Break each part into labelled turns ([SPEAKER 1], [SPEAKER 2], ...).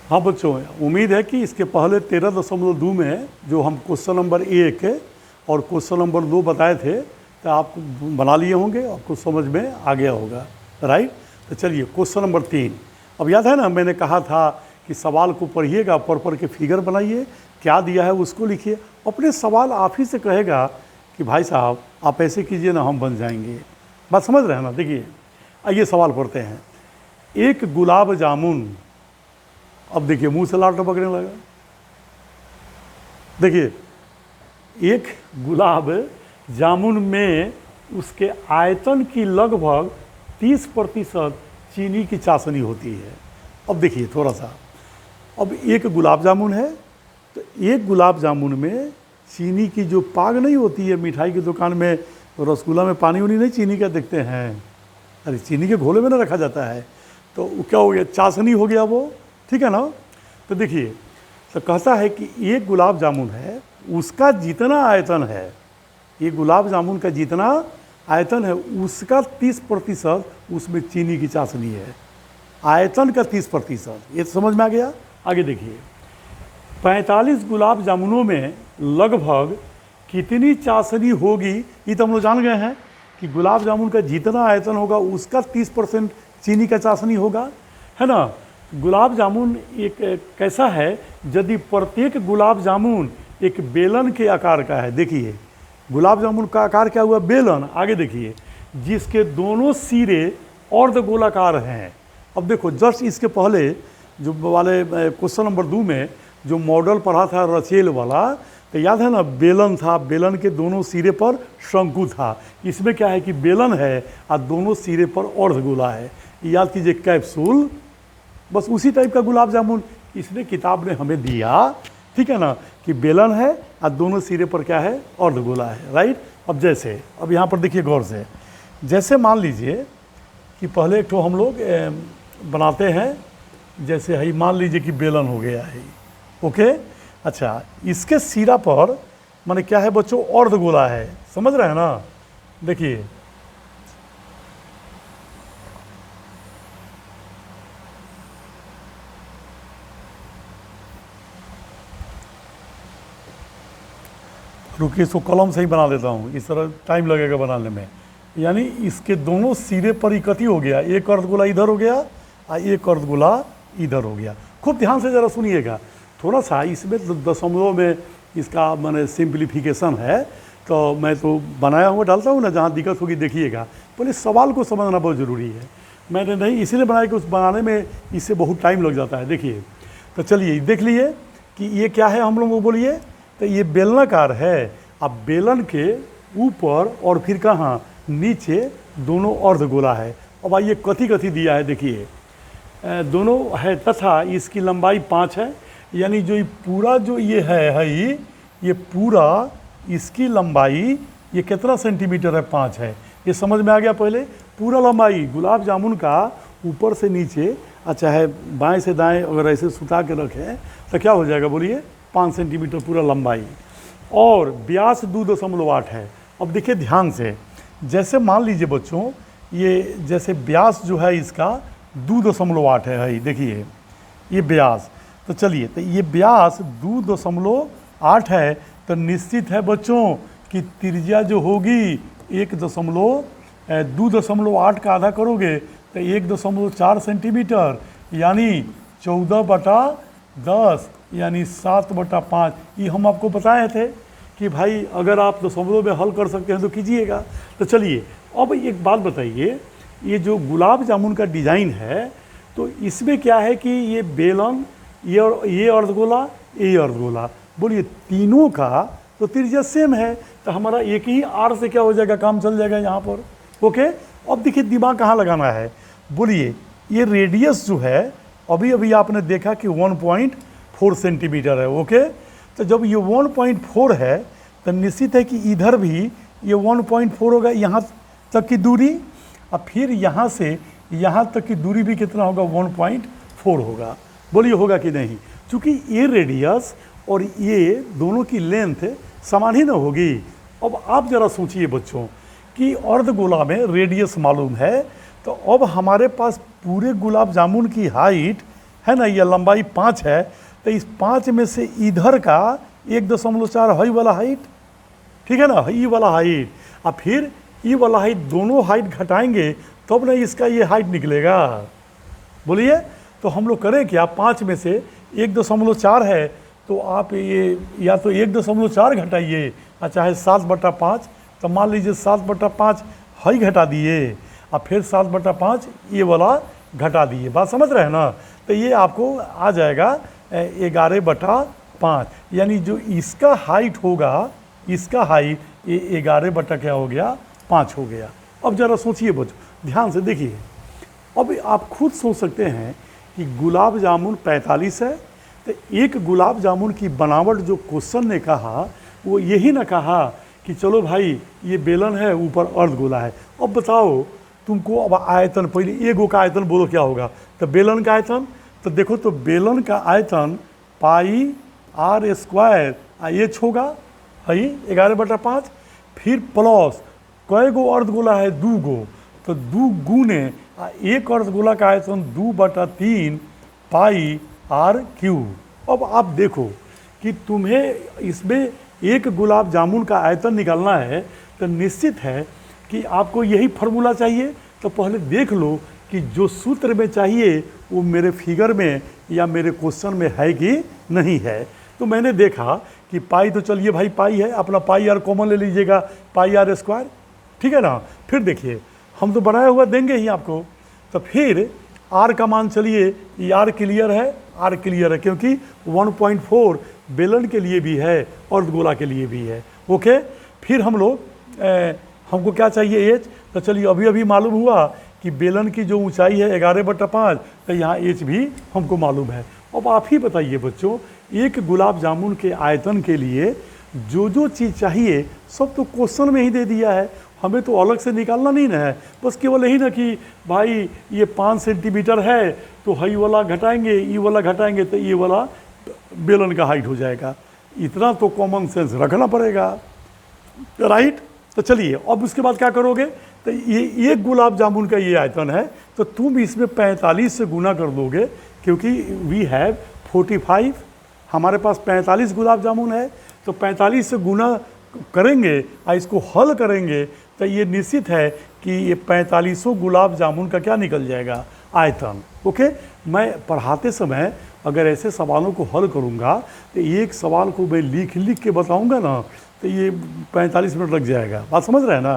[SPEAKER 1] हाँ बच्चों, उम्मीद है कि इसके पहले 13.2 में जो हम क्वेश्चन नंबर 1 और क्वेश्चन नंबर 2 बताए थे तो आप बना लिए होंगे, आपको समझ में आ गया होगा, राइट। तो चलिए क्वेश्चन नंबर 3। अब याद है ना, मैंने कहा था कि सवाल को पढ़िएगा, पढ़ के फिगर बनाइए, क्या दिया है उसको लिखिए, अपने सवाल आप ही से कहेगा कि भाई साहब आप ऐसे कीजिए ना, हम बन जाएंगे। बात समझ रहे हैं ना। देखिए आइए सवाल पढ़ते हैं। एक गुलाब जामुन, अब देखिए मुंह से लार टपकने लगा। देखिए एक गुलाब जामुन में उसके आयतन की लगभग 30% चीनी की चाशनी होती है। अब देखिए थोड़ा सा, अब एक गुलाब जामुन है तो एक गुलाब जामुन में चीनी की जो पाग नहीं होती है, मिठाई की दुकान में रसगुल्ला में पानी वानी नहीं चीनी का देखते हैं, अरे चीनी के घोले में ना रखा जाता है, तो क्या हो गया, चाशनी हो गया वो, ठीक है ना। तो देखिए तो कहता है कि एक गुलाब जामुन है, उसका जितना आयतन है, ये गुलाब जामुन का जितना आयतन है उसका 30% उसमें चीनी की चाशनी है। आयतन का 30%, ये समझ में आ गया। आगे देखिए 45 गुलाब जामुनों में लगभग कितनी चाशनी होगी। ये तो हम लोग जान गए हैं कि गुलाब जामुन का जितना आयतन होगा उसका 30% चीनी का चाशनी होगा, है ना। गुलाब जामुन एक कैसा है, यदि प्रत्येक गुलाब जामुन एक बेलन के आकार का है, देखिए गुलाब जामुन का आकार क्या हुआ, बेलन। आगे देखिए जिसके दोनों सिरे अर्धगोलाकार हैं। अब देखो जस्ट इसके पहले जो वाले क्वेश्चन नंबर 2 में जो मॉडल पढ़ा था रचेल वाला, तो याद है ना, बेलन था, बेलन के दोनों सिरे पर शंकु था। इसमें क्या है कि बेलन है और दोनों सिरे पर अर्धगोला है। याद कीजिए कैप्सूल, बस उसी टाइप का गुलाब जामुन इसने किताब ने हमें दिया, ठीक है ना, कि बेलन है और दोनों सिरे पर क्या है, अर्धगोला है, राइट। अब जैसे अब यहाँ पर देखिए गौर से, जैसे मान लीजिए कि पहले एक तो हम लोग बनाते हैं, जैसे है मान लीजिए कि बेलन हो गया है, ओके। अच्छा इसके सिरा पर माने क्या है बच्चों, अर्धगोला है, समझ रहे हैं ना। देखिए रुकिए, इसको कलम से ही बना देता हूँ, इस तरह टाइम लगेगा बनाने में। यानी इसके दोनों सिरे पर इकट्ठी हो गया, एक अर्धगोला इधर हो गया और एक अर्धगोला इधर हो गया। खूब ध्यान से ज़रा सुनिएगा, थोड़ा सा इसमें दशमलव में इसका माने सिंप्लीफिकेशन है, तो मैं तो बनाया हुआ डालता हूँ ना, जहाँ दिक्कत होगी देखिएगा। पहले सवाल को समझना बहुत ज़रूरी है, मैंने नहीं इसीलिए बनाया कि उस बनाने में इससे बहुत टाइम लग जाता है। देखिए तो चलिए देख लिए कि ये क्या है, हम लोग वो बोलिए, तो ये बेलनाकार है। अब बेलन के ऊपर और फिर कहाँ नीचे दोनों अर्धगोला है। अब आइए कथी कथी दिया है, देखिए दोनों है तथा इसकी लंबाई 5 है, यानी जो ये पूरा जो ये है ये पूरा इसकी लंबाई ये कितना सेंटीमीटर है, 5 है। ये समझ में आ गया। पहले पूरा लंबाई गुलाब जामुन का ऊपर से नीचे, अच्छा है बाएं से दाएं अगर ऐसे सुता के रखें तो क्या हो जाएगा, बोलिए 5 सेंटीमीटर पूरा लंबाई, और व्यास 2.8 है। अब देखिए ध्यान से, जैसे मान लीजिए बच्चों ये जैसे व्यास जो है इसका 2.8 है, देखिए ये व्यास, तो चलिए तो ये व्यास 2.8 है, तो निश्चित है बच्चों कि त्रिज्या जो होगी 2.8 का आधा करोगे तो 1.4 सेंटीमीटर, यानी 14/10 यानी 7/5। ये हम आपको बताए थे कि भाई अगर आप दशमलव में हल कर सकते हैं तो कीजिएगा। तो चलिए अब एक बात बताइए, ये जो गुलाब जामुन का डिज़ाइन है तो इसमें क्या है कि ये बेलन, ये अर्धगोला, ये अर्धगोला, बोलिए तीनों का तो त्रिज्या सेम है, तो हमारा एक ही आर से क्या हो जाएगा, काम चल जाएगा यहाँ पर, ओके। अब देखिए दिमाग कहाँ लगाना है, बोलिए ये रेडियस जो है अभी आपने देखा कि 1.4 सेंटीमीटर है, ओके। तो जब ये 1.4 है तो निश्चित है कि इधर भी ये 1.4 होगा, यहाँ तक की दूरी, और फिर यहाँ से यहाँ तक की दूरी भी कितना होगा, 1.4 होगा। बोलिए होगा कि नहीं, क्योंकि ये रेडियस और ये दोनों की लेंथ समान ही ना होगी। अब आप ज़रा सोचिए बच्चों कि अर्धगोला में रेडियस मालूम है, तो अब हमारे पास पूरे गुलाब जामुन की हाइट है ना, ये लंबाई 5 है, तो इस 5 में से इधर का 1.4 है वाला हाइट, ठीक है ना, ई वाला हाइट, और फिर ई वाला हाइट, दोनों हाइट घटाएंगे तब ना इसका ये हाइट निकलेगा। बोलिए, तो हम लोग करें क्या, 5 में से 1.4 है, तो आप ये या तो 1.4 घटाइए और चाहे 7/5, तो मान लीजिए 7/5 हाई घटा दिए और फिर 7/5 ये वाला घटा दिए। बात समझ रहे हैं ना, तो ये आपको आ जाएगा 11/5, यानी जो इसका हाइट होगा, इसका हाइट ये 11 क्या हो गया, 5 हो गया। अब जरा सोचिए बच्चों, ध्यान से देखिए, अब आप खुद सोच सकते हैं कि गुलाब जामुन 45 है, तो एक गुलाब जामुन की बनावट जो क्वेश्चन ने कहा वो यही ना कहा कि चलो भाई ये बेलन है, ऊपर अर्धगोला है। अब बताओ तुमको, अब आयतन, पहले एगो का आयतन बोलो क्या होगा, तो बेलन का आयतन, तो देखो तो बेलन का आयतन πr² एच होगा, है 11/5, फिर प्लस कई गो अर्धगोला है, 2 गो, तो 2 गुने एक अर्धगोला का आयतन 2/3 πr³। अब आप देखो कि तुम्हें इसमें एक गुलाब जामुन का आयतन निकालना है, तो निश्चित है कि आपको यही फार्मूला चाहिए। तो पहले देख लो कि जो सूत्र में चाहिए वो मेरे फिगर में या मेरे क्वेश्चन में है कि नहीं है। तो मैंने देखा कि पाई, तो चलिए भाई पाई है, अपना πr कॉमन ले लीजिएगा, πr², ठीक है ना। फिर देखिए हम तो बनाया हुआ देंगे ही आपको, तो फिर r का मान, चलिए ये r क्लियर है, r क्लियर है क्योंकि 1.4 बेलन के लिए भी है, अर्धगोला के लिए भी है, ओके। फिर हम लोग हमको क्या चाहिए, h, तो चलिए अभी अभी मालूम हुआ कि बेलन की जो ऊंचाई है 11/5, तो यहाँ h भी हमको मालूम है। अब आप ही बताइए बच्चों, एक गुलाब जामुन के आयतन के लिए जो जो चीज़ चाहिए सब तो क्वेश्चन में ही दे दिया है, हमें तो अलग से निकालना नहीं ना है, बस केवल यही ना कि भाई ये 5 सेंटीमीटर है तो हाई वाला घटाएंगे, ई वाला घटाएंगे तो ये वाला बेलन का हाइट हो जाएगा। इतना तो कॉमन सेंस रखना पड़ेगा, राइट। तो चलिए अब उसके बाद क्या करोगे, तो ये एक गुलाब जामुन का ये आयतन है, तो तुम इसमें 45 से गुना कर दोगे, क्योंकि वी हैव 45, हमारे पास 45 गुलाब जामुन है, तो 45 से गुना करेंगे और इसको हल करेंगे, तो ये निश्चित है कि ये 45 गुलाब जामुन का क्या निकल जाएगा, आयतन, ओके। मैं पढ़ाते समय अगर ऐसे सवालों को हल करूँगा तो एक सवाल को मैं लिख लिख के बताऊँगा ना, तो ये 45 मिनट लग जाएगा। बात समझ रहे हैं ना,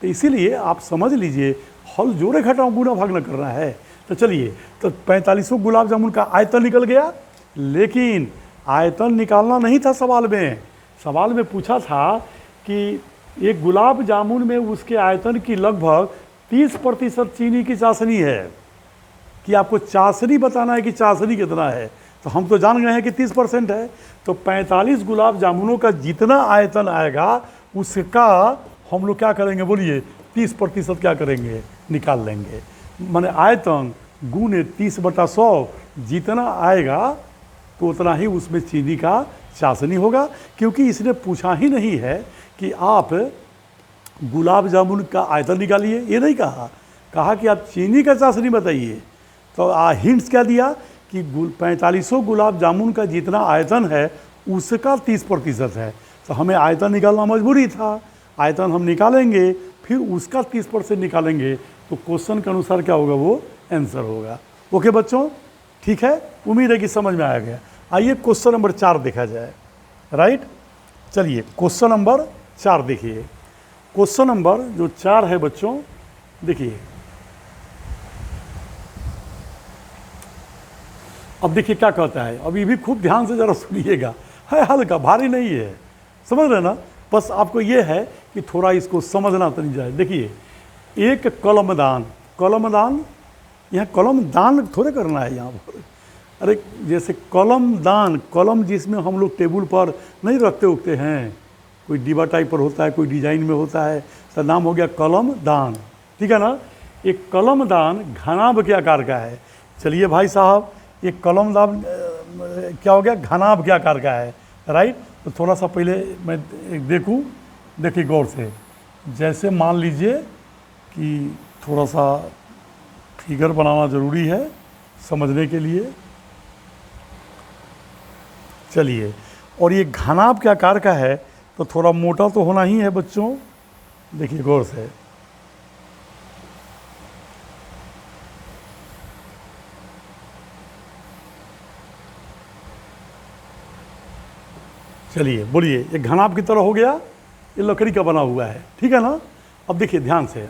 [SPEAKER 1] तो इसीलिए आप समझ लीजिए, हल जोड़े घटाओ गुना भाग न करना है। तो चलिए, तो 45 गुलाब जामुन का आयतन निकल गया, लेकिन आयतन निकालना नहीं था सवाल में। सवाल में पूछा था कि एक गुलाब जामुन में उसके आयतन की लगभग 30% चीनी की चाशनी है, कि आपको चाशनी बताना है कि चाशनी कितना है। तो हम तो जान गए हैं कि 30% है, तो 45 गुलाब जामुनों का जितना आयतन आएगा उसका हम लोग क्या करेंगे, बोलिए 30% क्या करेंगे, निकाल लेंगे। माने आयतन गुने 30/100, जितना आएगा तो उतना ही उसमें चीनी का चाशनी होगा, क्योंकि इसने पूछा ही नहीं है कि आप गुलाब जामुन का आयतन निकालिए, ये नहीं कहा कि आप चीनी का चाशनी बताइए। तो हिंट्स क्या दिया कि 45 गुलाब जामुन का जितना आयतन है उसका 30% है, तो हमें आयतन निकालना मजबूरी था। आयतन हम निकालेंगे, फिर उसका 30% निकालेंगे, तो क्वेश्चन के अनुसार क्या होगा, वो आंसर होगा। ओके बच्चों, ठीक है, उम्मीद है कि समझ में आ गया। आइए क्वेश्चन नंबर 4 देखा जाए, राइट। चलिए क्वेश्चन नंबर 4 देखिए। क्वेश्चन नंबर जो 4 है बच्चों, देखिए अब देखिए क्या कहता है, अब ये भी खूब ध्यान से जरा सुनिएगा, है हल्का, भारी नहीं है, समझ रहे ना। बस आपको ये है कि थोड़ा इसको समझना तो नहीं जाए। देखिए, एक कलमदान, कलमदान, यहाँ कलम दान थोड़े करना है यहाँ पर, अरे जैसे कलम दान, कलम जिसमें हम लोग टेबल पर नहीं रखते उगते हैं, कोई डिब्बा टाइप पर होता है, कोई डिजाइन में होता है, तो नाम हो गया कलम दान, ठीक है ना। एक कलम दान घनाभ के आकार का है। चलिए भाई साहब, एक कलम दान क्या हो गया, घनाभ के आकार का है, राइट। तो थोड़ा सा पहले मैं देखूं, देखिए गौर से, जैसे मान लीजिए कि थोड़ा सा फिगर बनाना ज़रूरी है समझने के लिए, चलिए, और ये घनाभ के आकार का है तो थोड़ा मोटा तो होना ही है बच्चों। देखिए गौर से, चलिए बोलिए, ये घनाभ की तरह हो गया, ये लकड़ी का बना हुआ है, ठीक है ना। अब देखिए ध्यान से,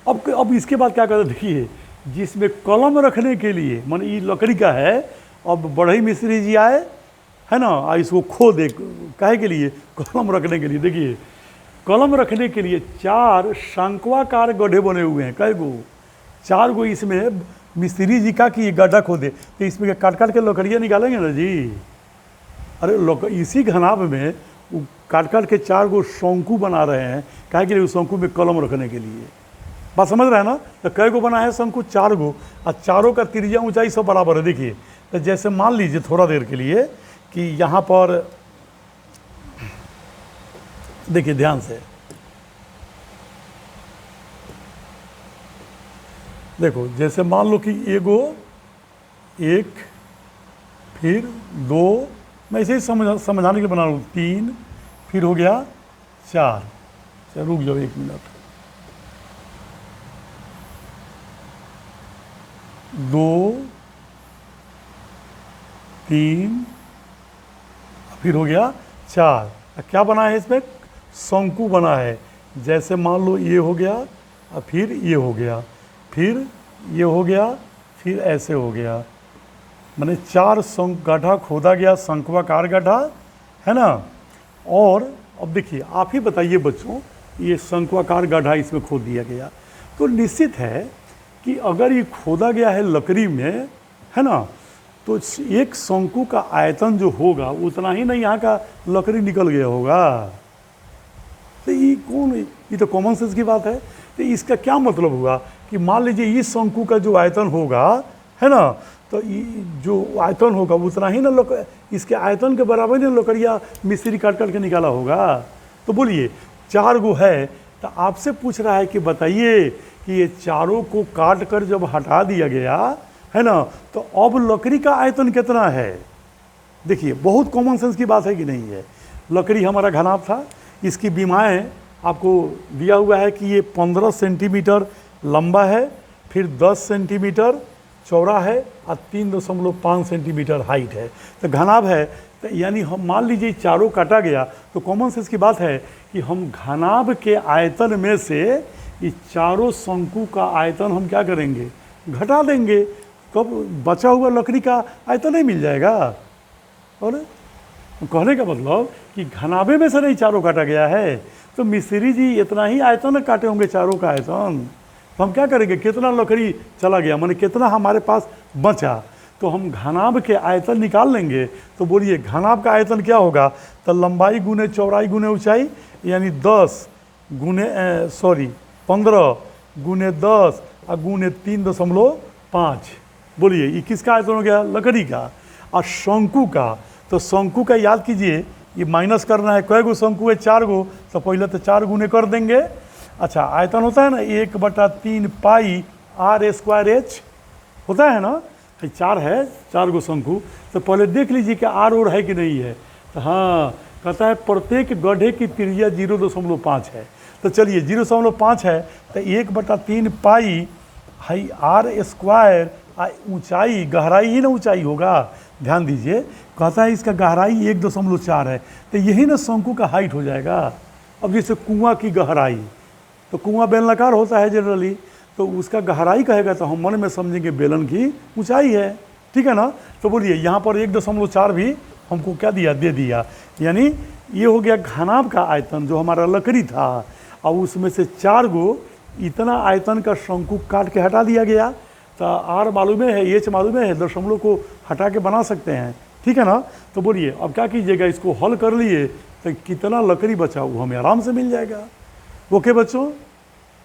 [SPEAKER 1] अब इसके बाद क्या करते, देखिए जिसमें कलम रखने के लिए, मान ये लकड़ी का है, अब बढ़ई मिस्त्री जी आए है ना, इसको खो दे, काहे के लिए, कलम रखने के लिए। देखिए कलम रखने के लिए 4 शंक्वाकार गड्ढे बने हुए हैं, कई गो, 4 गो इसमें मिस्त्री जी का कि ये गड्ढा खोदे, तो इसमें काट काट के लकड़ियाँ निकालेंगे ना जी। अरे इसी घनाभ में वो काट काट के 4 गो शंकु बना रहे हैं, काहे के लिए, शंकु में कलम रखने के लिए। बात समझ रहे हैं ना। तो कई गो बना है शंकु, 4 गो, और चारों का त्रिज्या ऊंचाई सब बराबर है। देखिए तो जैसे मान लीजिए थोड़ा देर के लिए कि यहाँ पर देखिए ध्यान से, देखो जैसे मान लो कि एगो 1, फिर 2, मैं इसे ही समझाने के लिए बना रहा हूँ, 3, फिर हो गया 4। चलो रुक जाओ 1 मिनट, 2, 3, फिर हो गया 4। क्या बना है इसमें, शंकु बना है। जैसे मान लो ये हो गया, और फिर ये हो गया, फिर ये हो गया, फिर ऐसे हो गया, माने 4 गड्ढा खोदा गया, शंक्वाकार गड्ढा है ना। और अब देखिए आप ही बताइए बच्चों, ये शंक्वाकार गड्ढा इसमें खोद दिया गया, तो निश्चित है कि अगर ये खोदा गया है लकड़ी में, है ना, तो एक शंकु का आयतन जो होगा उतना ही नहीं यहाँ का लकड़ी निकल गया होगा। तो ये तो कॉमन सेंस की बात है। तो इसका क्या मतलब हुआ कि मान लीजिए इस शंकु का जो आयतन होगा, है ना, तो जो आयतन होगा उतना ही ना इसके आयतन के बराबर ही लकड़ियाँ मिस्त्री काट काट के निकाला होगा। तो बोलिए 4 गो है, तो आपसे पूछ रहा है कि बताइए कि ये चारों को काट कर जब हटा दिया गया है ना, तो अब लकड़ी का आयतन कितना है। देखिए बहुत कॉमन सेंस की बात है कि नहीं है। लकड़ी हमारा घनाभ था, इसकी बीमाएँ आपको दिया हुआ है कि ये 15 सेंटीमीटर लंबा है, फिर 10 सेंटीमीटर चौड़ा है, और 3.5 सेंटीमीटर हाइट है। तो घनाभ है, तो यानी हम मान लीजिए चारों काटा गया, तो कॉमन सेंस की बात है कि हम घनाभ के आयतन में से ये चारों शंकु का आयतन हम क्या करेंगे, घटा देंगे, कब बचा हुआ लकड़ी का आयतन नहीं मिल जाएगा। और कहने का मतलब कि घनाभे में से नहीं चारों काटा गया है, तो मिस्त्री जी इतना ही आयतन काटे होंगे चारों का आयतन, तो हम क्या करेंगे, कितना लकड़ी चला गया, माने कितना हमारे पास बचा, तो हम घनाभ के आयतन निकाल लेंगे। तो बोलिए घनाभ का आयतन क्या होगा, तो लंबाई गुने चौड़ाई गुने ऊंचाई, यानी 15 गुने 10 और गुने 3.5। बोलिए ये किसका आयतन हो गया, लकड़ी का। और शंकु का, तो शंकु का याद कीजिए, ये माइनस करना है, कै गो शंकु है, 4 गो, तो पहले तो 4 गुने कर देंगे। अच्छा आयतन होता है ना 1/3 पाई r²h होता है ना, 4 है, 4 गो शंकु, तो पहले देख लीजिए कि आर और है कि नहीं है। तो हाँ कहता है प्रत्येक गड्ढे की त्रिज्या 0.5 है। तो चलिए 0.5 है, तो 1/3 पाई है r², ऊंचाई गहराई ही ना ऊंचाई होगा, ध्यान दीजिए, कहता है इसका गहराई 1.4 है, तो यही ना शंकु का हाइट हो जाएगा। अब जैसे कुआं की गहराई, तो कुआं बेलनाकार होता है जनरली, तो उसका गहराई कहेगा तो हम मन में समझेंगे बेलन की ऊंचाई है, ठीक है ना। तो बोलिए यहाँ पर 1.4 भी हमको क्या दिया, दे दिया, यानी ये हो गया घनाभ का आयतन जो हमारा लकड़ी था, और उसमें से 4 गो इतना आयतन का शंकु काट के हटा दिया गया। तो आर मालूम है, एच मालूम है, दशमलव को हटा के बना सकते हैं, ठीक है ना। तो बोलिए अब क्या कीजिएगा, इसको हल कर लिए तो कितना लकड़ी बचा वो हमें आराम से मिल जाएगा। ओके बच्चों,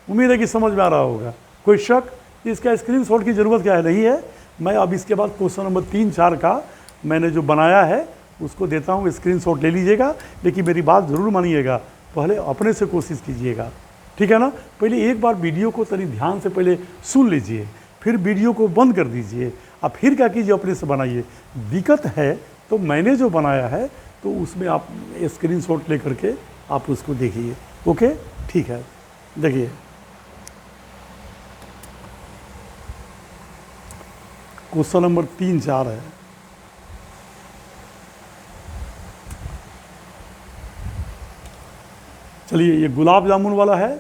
[SPEAKER 1] उम्मीद है कि समझ में आ रहा होगा। कोई शक, इसका स्क्रीनशॉट की ज़रूरत क्या है, नहीं है। मैं अब इसके बाद क्वेश्चन नंबर 3-4 का मैंने जो बनाया है उसको देता हूँ, स्क्रीनशॉट ले लीजिएगा, लेकिन मेरी बात ज़रूर मानिएगा, पहले अपने से कोशिश कीजिएगा, ठीक है ना। पहले एक बार वीडियो को तनी ध्यान से पहले सुन लीजिए, फिर वीडियो को बंद कर दीजिए, अब फिर क्या कीजिए, अपने से बनाइए। दिक्कत है तो मैंने जो बनाया है तो उसमें आप स्क्रीनशॉट लेकर के आप उसको देखिए। ओके, ठीक है। देखिए क्वेश्चन नंबर 3-4 है। चलिए, ये गुलाब जामुन वाला है।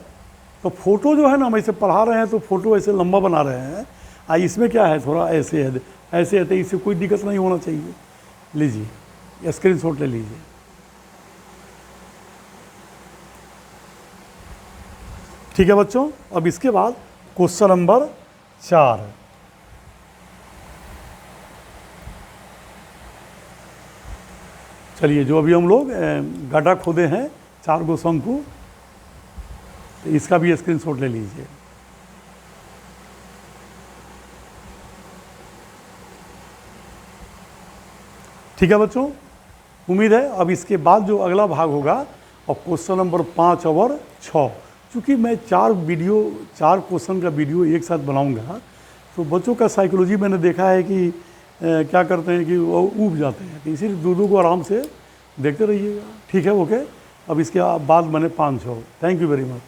[SPEAKER 1] तो फोटो जो है ना, हम ऐसे पढ़ा रहे हैं तो फोटो ऐसे लंबा बना रहे हैं। इसमें क्या है, थोड़ा ऐसे है, ऐसे है, तो इससे कोई दिक्कत नहीं होना चाहिए। लीजिए स्क्रीनशॉट ले लीजिए। ठीक है बच्चों, अब इसके बाद क्वेश्चन नंबर 4। चलिए, जो अभी हम लोग गड्ढा खोदे हैं 4 गो शंकु, तो इसका भी स्क्रीनशॉट ले लीजिए। ठीक है बच्चों, उम्मीद है अब इसके बाद जो अगला भाग होगा और क्वेश्चन नंबर 5 और 6, चूँकि मैं 4 क्वेश्चन का वीडियो एक साथ बनाऊंगा, तो बच्चों का साइकोलॉजी मैंने देखा है कि क्या करते हैं कि वो ऊब जाते हैं, तो इसीलिए दो को आराम से देखते रहिएगा। ठीक है, ओके। अब इसके बाद मैंने 5-6। Thank you very much.